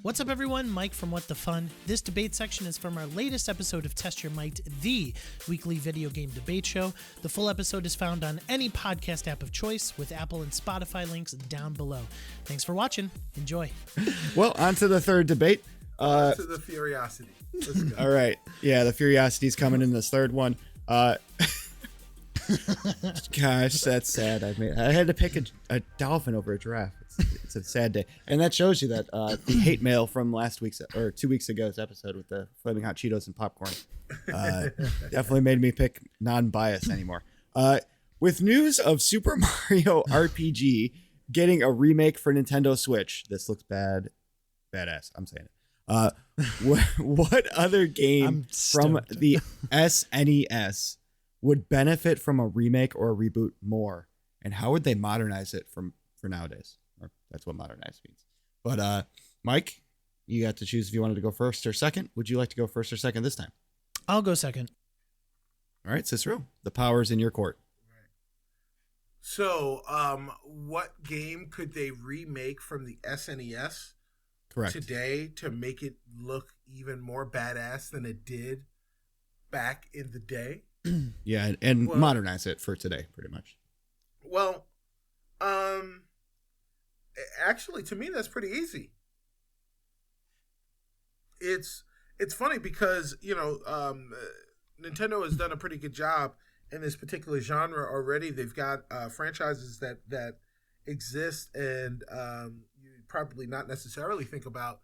What's up, everyone? Mike from What the Fun. This debate section is from our latest episode of Test Your Might, the weekly video game debate show. The full episode is found on any podcast app of choice with Apple and Spotify links down below. Thanks for watching. Enjoy. Well, on to the third debate. To the Furiosity. Let's go. All right. Yeah, the Furiosity's coming in this third one. Gosh, that's sad. I had to pick a dolphin over a giraffe. It's a sad day. And that shows you that the hate mail from last week's or 2 weeks ago's episode with the flaming hot Cheetos and popcorn definitely made me pick non-bias anymore. With news of Super Mario RPG getting a remake for Nintendo Switch, this looks badass. I'm saying it. What other game from the SNES would benefit from a remake or a reboot more? And how would they modernize it for nowadays? Or that's what modernize means. But Mike, you got to choose if you wanted to go first or second. Would you like to go first or second this time? I'll go second. All right, Cicero, the power's in your court. So, what game could they remake from the SNES Correct. today to make it look even more badass than it did back in the day? Yeah, and modernize it for today, pretty much. Well, actually, to me, that's pretty easy. It's funny because, Nintendo has done a pretty good job in this particular genre already. They've got franchises that exist, and you probably not necessarily think about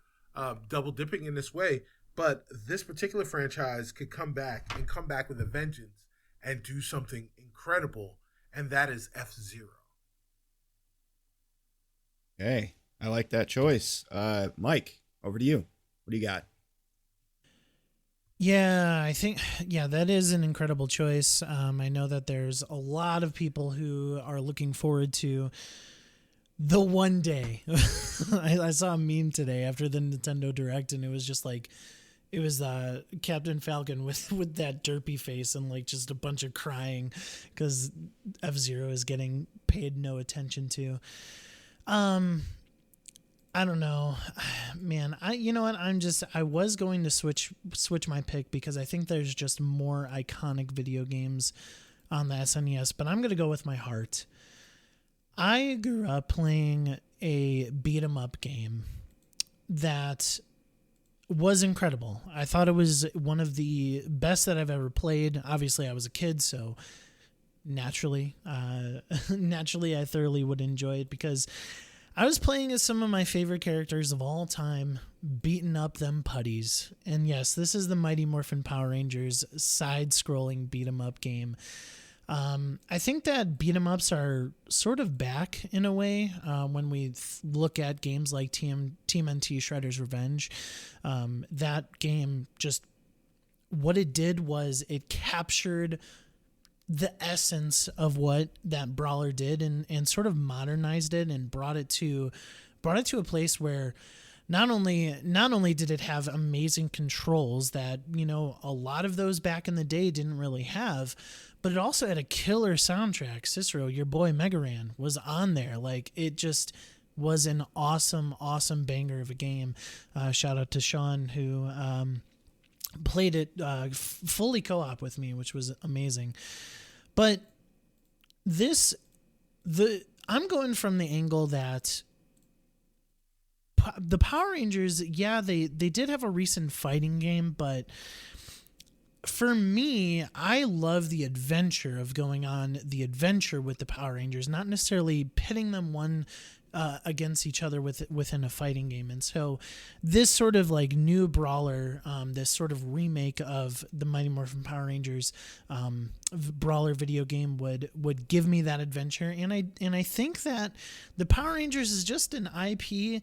double dipping in this way, but this particular franchise could come back with a vengeance and do something incredible, and that is F-Zero. Hey, I like that choice. Mike, over to you. What do you got? Yeah, I think, that is an incredible choice. I know that there's a lot of people who are looking forward to the one day. I saw a meme today after the Nintendo Direct, and it was just like, it was Captain Falcon with that derpy face and like just a bunch of crying because F-Zero is getting paid no attention to. I don't know, man. You know what? I was going to switch my pick because I think there's just more iconic video games on the SNES, but I'm going to go with my heart. I grew up playing a beat 'em up game that was incredible. I thought it was one of the best that I've ever played. Obviously, I was a kid, so naturally I thoroughly would enjoy it because I was playing as some of my favorite characters of all time, beating up them putties. And yes, this is the Mighty Morphin Power Rangers side-scrolling beat-em-up game. I think that beat-em-ups are sort of back in a way when we look at games like TMNT Shredder's Revenge. That game, just what it did was it captured the essence of what that brawler did and sort of modernized it and brought it to a place where not only did it have amazing controls that, a lot of those back in the day didn't really have, but it also had a killer soundtrack. Cicero, your boy Megaran, was on there. Like, it just was an awesome, awesome banger of a game. Shout out to Sean who played it fully co-op with me, which was amazing. But I'm going from the angle that the Power Rangers, they did have a recent fighting game, but for me, I love the adventure of going on the adventure with the Power Rangers, not necessarily pitting them one against each other within a fighting game. And so this sort of like new brawler, this sort of remake of the Mighty Morphin Power Rangers brawler video game would give me that adventure. And I think that the Power Rangers is just an IP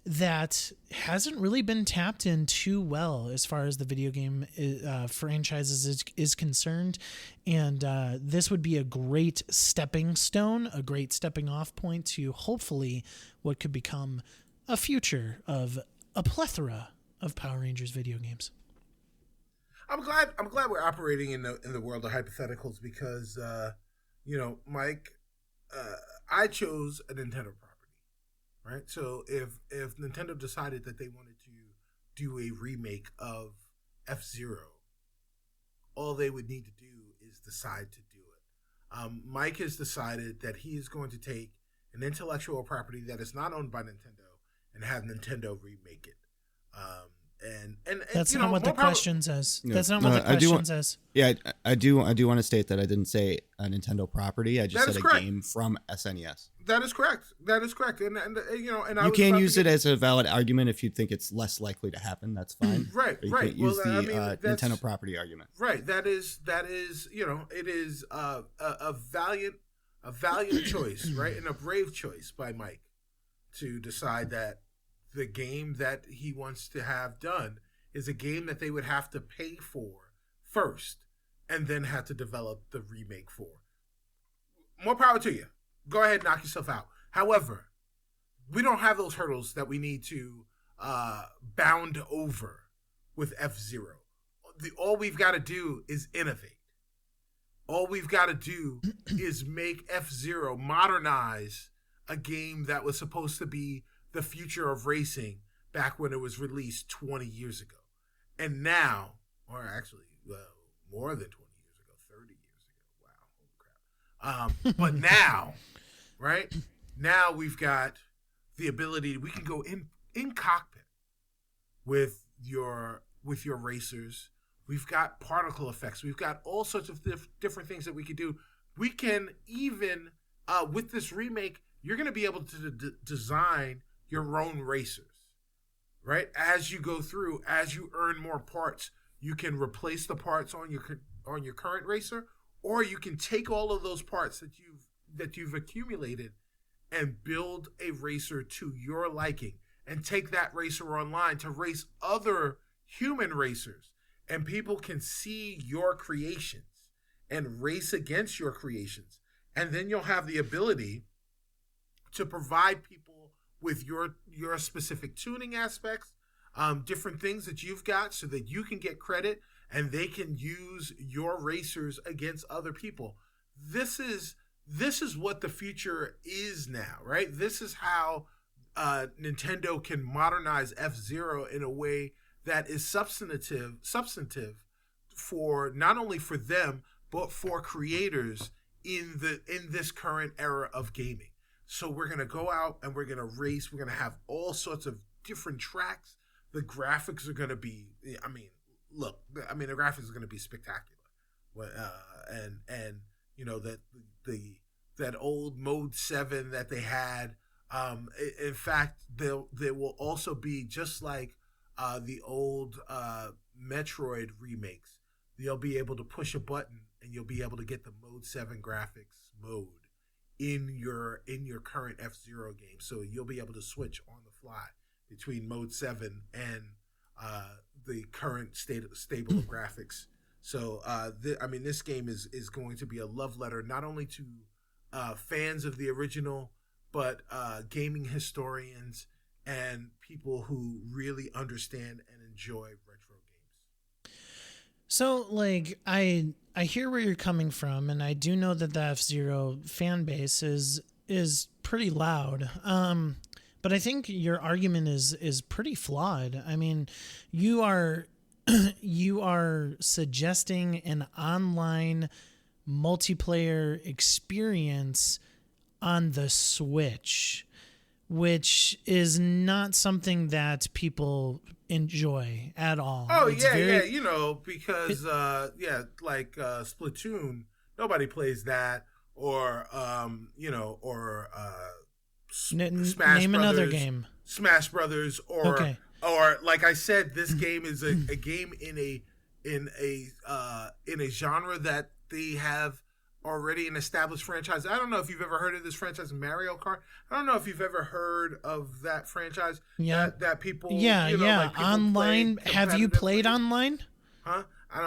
that hasn't really been tapped in too well as far as the video game franchises is concerned. And this would be a great stepping stone, a great stepping off point to hopefully what could become a future of a plethora of Power Rangers video games. I'm glad we're operating in the world of hypotheticals because, Mike, I chose a Nintendo property. right? So if Nintendo decided that they wanted to do a remake of F-Zero, all they would need to do is decide to do it. Mike has decided that he is going to take an intellectual property that is not owned by Nintendo and have Nintendo remake it. And That's you not know, what the more power- question says. Yeah. That's not No, what the I do question want- says. Yeah, I do want to state that I didn't say a Nintendo property. I just That said is a correct. game from SNES. That is correct. That is correct. And you know, and I You was can about to use get- it as a valid argument if you think it's less likely to happen. That's fine. Right, But you right. can't use Well, the I mean, that's- Nintendo property argument. Right. That is you know, it is a valiant choice, right, and a brave choice by Mike to decide that the game that he wants to have done is a game that they would have to pay for first and then have to develop the remake for. More power to you. Go ahead, knock yourself out. However, we don't have those hurdles that we need to bound over with F-Zero. All we've got to do is innovate. All we've got to do is make F-Zero modernize a game that was supposed to be the future of racing back when it was released 20 years ago. And now, or actually, well, more than 20 years ago, 30 years ago. Wow, holy crap. But now, right? Now we've got the ability, we can go in cockpit with your racers. We've got particle effects. We've got all sorts of different things that we can do. We can even, with this remake, you're going to be able to design your own racers, right? As you go through, as you earn more parts, you can replace the parts on your current racer, or you can take all of those parts that you've accumulated and build a racer to your liking, and take that racer online to race other human racers, and people can see your creations and race against your creations, and then you'll have the ability to provide people with your specific tuning aspects, different things that you've got, so that you can get credit and they can use your racers against other people. This is what the future is now, right? This is how Nintendo can modernize F-Zero in a way that is substantive for not only for them but for creators in this current era of gaming. So we're going to go out and we're going to race. We're going to have all sorts of different tracks. The graphics are going to be, the graphics are going to be spectacular. And you know, that old Mode 7 that they had, in fact, there will also be, just like the old Metroid remakes, you'll be able to push a button and you'll be able to get the Mode 7 graphics mode in your current F-Zero game. So you'll be able to switch on the fly between Mode 7 and the current stable of graphics. So this game is going to be a love letter not only to fans of the original, but gaming historians and people who really understand and enjoy retro games. So, like, I hear where you're coming from, and I do know that the F-Zero fan base is pretty loud. But I think your argument is pretty flawed. I mean, you are suggesting an online multiplayer experience on the Switch, which is not something that people enjoy at all. Oh, it's yeah, you know, because like Splatoon, nobody plays that, or Smash name Brothers, another game. Smash Brothers, or like I said, this game is a game in a genre that they have already an established franchise. I don't know if you've ever heard of this franchise, Mario Kart. I don't know if you've ever heard of that franchise. Yeah, that people. Yeah, you know, yeah. like people Online. play Have you played competitively. online? Huh?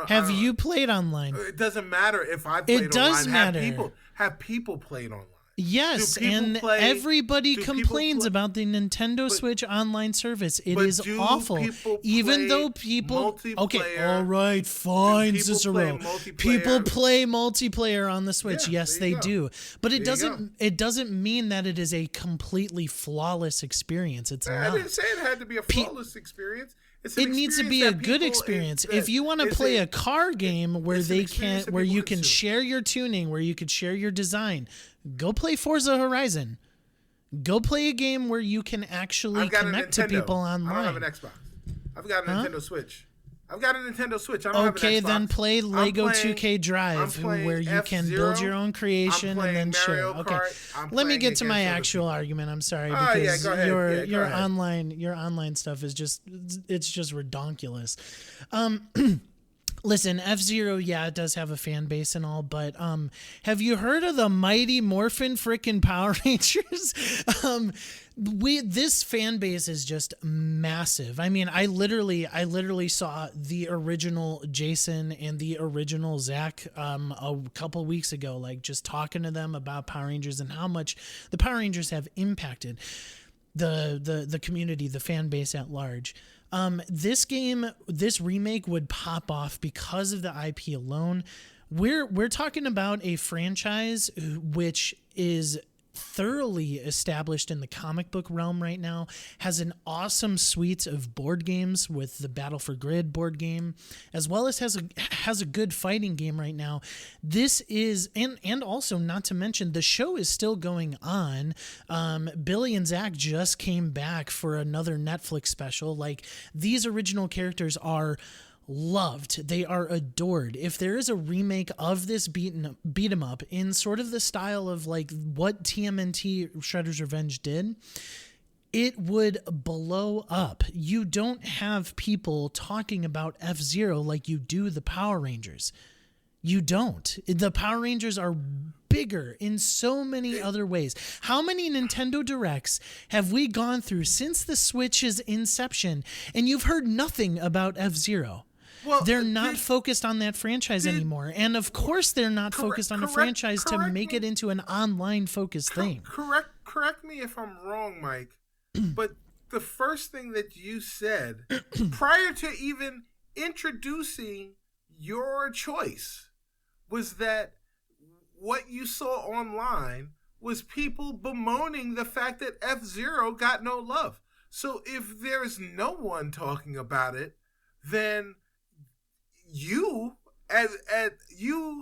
Have you played online? It doesn't matter if I played It does online. matter. Have people played online. Yes, and everybody complains about the Nintendo Switch online service. It is awful. Even though people, okay, all right, fine, Cicero. People play multiplayer on the Switch. Yeah, yes, they do. But it doesn't mean that it is a completely flawless experience. It's not. I didn't say it had to be a flawless experience. It needs to be a good experience. If you want to play a car game where you can share your tuning, where you could share your design, go play Forza Horizon. Go play a game where you can actually connect to people online. I don't have an Xbox. I've got a Nintendo Switch. I've got a Nintendo Switch. I don't have an Xbox. Okay, then play Lego 2K Drive, where you can build your own creation and then share. Okay, let me get to my actual argument. I'm sorry, because your online stuff is just redonkulous. Listen, F-Zero, yeah, it does have a fan base and all, but have you heard of the Mighty Morphin frickin' Power Rangers? This fan base is just massive. I mean, I literally saw the original Jason and the original Zach a couple weeks ago, like just talking to them about Power Rangers and how much the Power Rangers have impacted the community, the fan base at large. This remake would pop off because of the IP alone. We're talking about a franchise which is thoroughly established in the comic book realm right now, has an awesome suite of board games with the Battle for Grid board game, as well as has a good fighting game right now. This is, and also not to mention, the show is still going on. Billy and Zach just came back for another Netflix special. Like, these original characters are loved. They are adored. If there is a remake of this beat 'em up in sort of the style of like what TMNT Shredder's Revenge did, it would blow up. You don't have people talking about F-Zero like you do the Power Rangers. You don't. The Power Rangers are bigger in so many other ways. How many Nintendo Directs have we gone through since the Switch's inception, and you've heard nothing about F-Zero? Well, they're not focused on that franchise anymore. And of course they're not focused on a franchise to make it into an online focused thing. Correct me if I'm wrong, Mike, but the first thing that you said prior to even introducing your choice was that what you saw online was people bemoaning the fact that F-Zero got no love. So if there's no one talking about it, then you,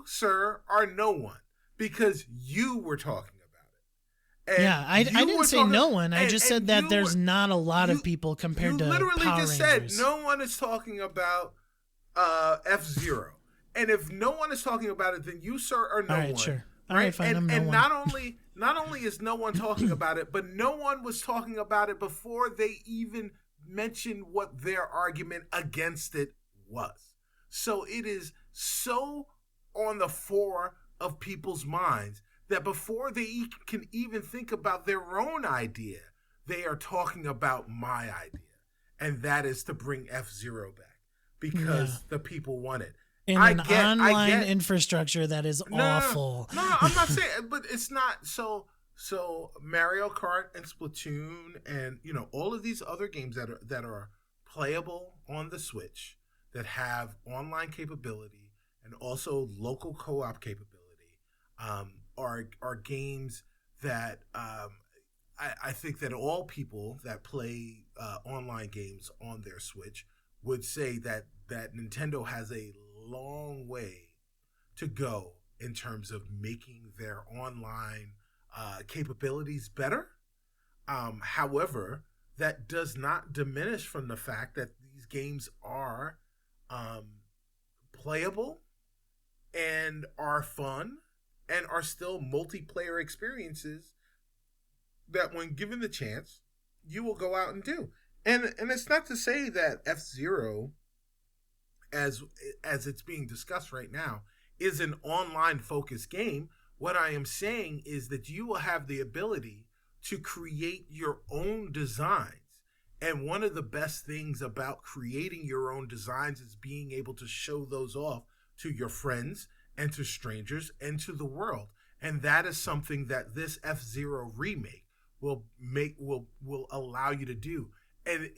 sir, are no one, because you were talking about it. And I didn't say no one. I just said that there's not a lot of people compared to Power Rangers. You literally just said no one is talking about F-Zero. And if no one is talking about it, then you, sir, are no one. Sure. All right, fine, I'm no one. Not only is no one talking about it, but no one was talking about it before they even mentioned what their argument against it was. So it is so on the fore of people's minds that before they can even think about their own idea, they are talking about my idea. And that is to bring F-Zero back because the people want it. In an online infrastructure that is awful. No, I'm not saying, but it's not. So Mario Kart and Splatoon and, all of these other games that are playable on the Switch, that have online capability and also local co-op capability, are games that I think that all people that play online games on their Switch would say that Nintendo has a long way to go in terms of making their online capabilities better. However, that does not diminish from the fact that these games are playable and are fun and are still multiplayer experiences that, when given the chance, you will go out and do. And it's not to say that F-Zero, as it's being discussed right now, is an online focused game. What I am saying is that you will have the ability to create your own designs. And one of the best things about creating your own designs is being able to show those off to your friends and to strangers and to the world. And that is something that this F-Zero remake will allow you to do. And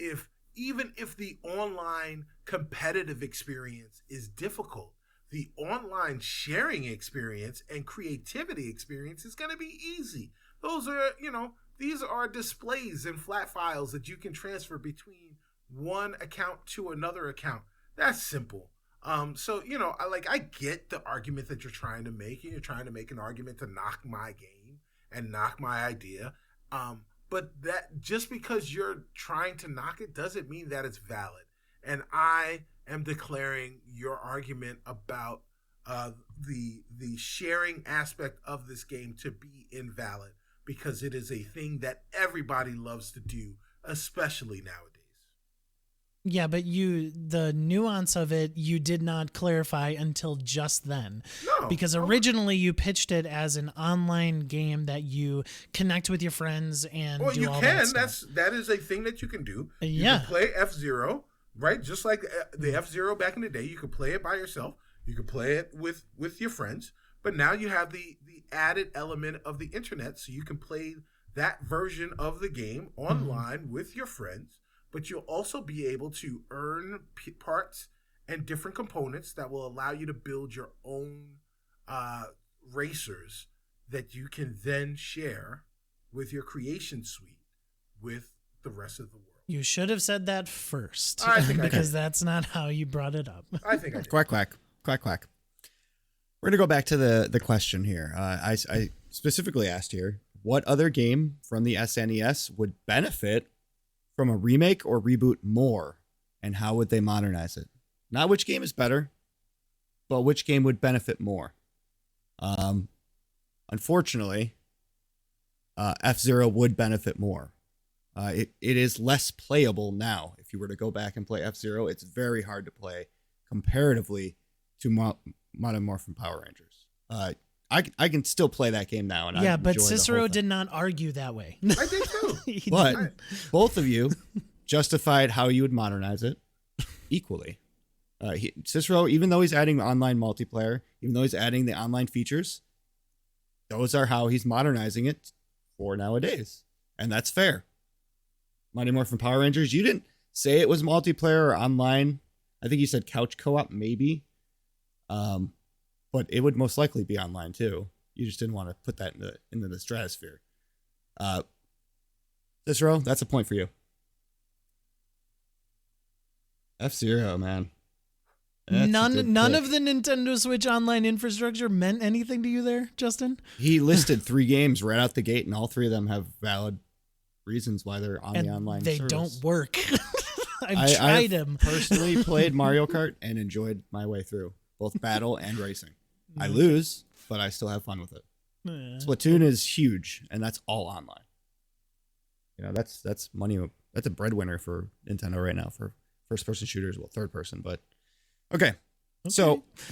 even if the online competitive experience is difficult, the online sharing experience and creativity experience is going to be easy. Those are, these are displays and flat files that you can transfer between one account to another account. That's simple. So, I get the argument that you're trying to make, and you're trying to make an argument to knock my game and knock my idea. But that just because you're trying to knock it doesn't mean that it's valid. And I am declaring your argument about the sharing aspect of this game to be invalid, because it is a thing that everybody loves to do, especially nowadays. Yeah, but the nuance of it, you did not clarify until just then. No. Because originally you pitched it as an online game that you connect with your friends and do all that stuff. That is a thing that you can do. You Yeah. can play F-Zero, right? Just like the F-Zero back in the day. You could play it by yourself. You could play it with your friends. But now you have the added element of the internet, so you can play that version of the game online with your friends. But you'll also be able to earn parts and different components that will allow you to build your own racers that you can then share with your creation suite with the rest of the world. You should have said that first, I think because that's not how you brought it up. I think I did. Quack, quack, quack, quack. We're going to go back to the question here. I specifically asked here, what other game from the SNES would benefit from a remake or reboot more, and how would they modernize it? Not which game is better, but which game would benefit more. Unfortunately, F-Zero would benefit more. It is less playable now. If you were to go back and play F-Zero, it's very hard to play comparatively to Modern Morphin Power Rangers. I can still play that game now. And yeah, but Cicero did not argue that way. I did too. But both of you justified how you would modernize it equally. Cicero, even though he's adding online multiplayer, even though he's adding the online features, those are how he's modernizing it for nowadays. And that's fair. Mighty Morphin Power Rangers, you didn't say it was multiplayer or online. I think you said couch co-op, maybe. But it would most likely be online too. You just didn't want to put that into the stratosphere. Cicero, that's a point for you. F-Zero, man. None of the Nintendo Switch online infrastructure meant anything to you there, Justin? He listed 3 games right out the gate, and all 3 of them have valid reasons why they're on the online they service. don't work. I've tried them. Personally played Mario Kart and enjoyed my way through both battle and racing. I lose, but I still have fun with it. Splatoon is huge, and that's all online. That's money. That's a breadwinner for Nintendo right now for first-person shooters. Well, third person, but okay. So